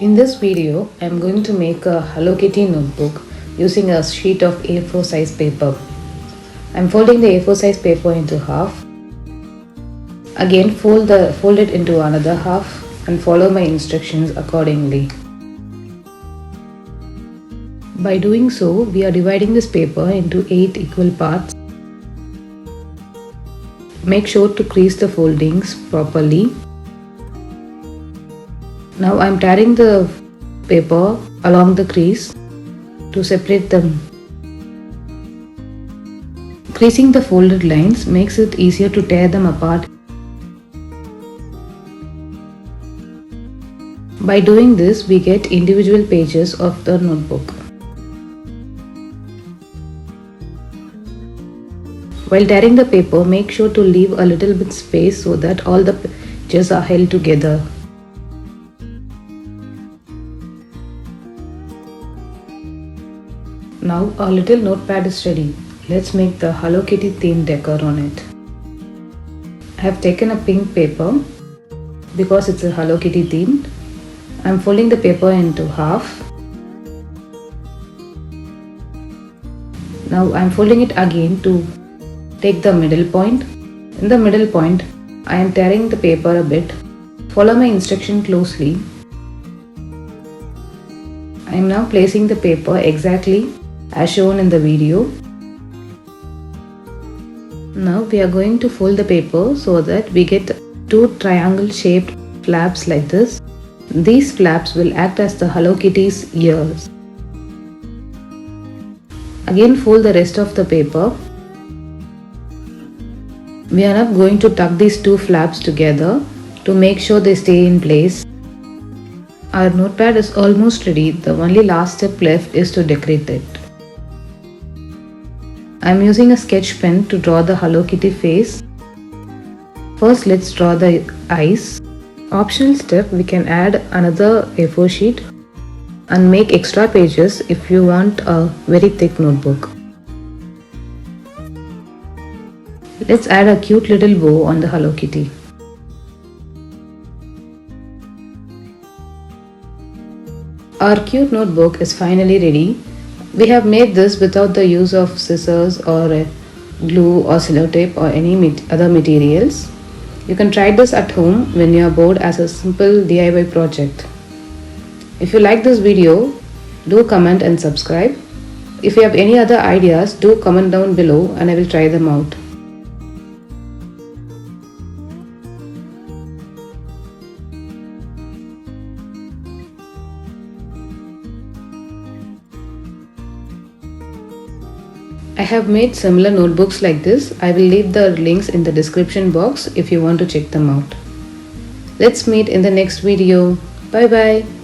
In this video, I am going to make a Hello Kitty notebook using a sheet of A4 size paper. I am folding the A4 size paper into half. Again, fold it into another half and follow my instructions accordingly. By doing so, we are dividing this paper into 8 equal parts. Make sure to crease the foldings properly. Now I am tearing the paper along the crease to separate them. Creasing the folded lines makes it easier to tear them apart. By doing this, we get individual pages of the notebook. While tearing the paper, make sure to leave a little bit space so that all the pages are held together. Now our little notepad is ready. Let's make the Hello Kitty themed decor on it. I have taken a pink paper because it's a Hello Kitty themed. I am folding the paper into half. Now I am folding it again to take the middle point. In the middle point, I am tearing the paper a bit. Follow my instruction closely. I am now placing the paper exactly as shown in the video. Now we are going to fold the paper so that we get 2 triangle shaped flaps like this. These flaps will act as the Hello Kitty's ears. Again, fold the rest of the paper. We are now going to tuck these 2 flaps together to make sure they stay in place. Our notepad is almost ready. The only last step left is to decorate it. I am using a sketch pen to draw the Hello Kitty face. First, let's draw the eyes. Optional step, we can add another A4 sheet and make extra pages if you want a very thick notebook. Let's add a cute little bow on the Hello Kitty. Our cute notebook is finally ready. We have made this without the use of scissors or glue or sellotape or any other materials. You can try this at home when you are bored as a simple DIY project. If you like this video, do comment and subscribe. If you have any other ideas, do comment down below and I will try them out. I have made similar notebooks like this. I will leave the links in the description box if you want to check them out. Let's meet in the next video. Bye bye.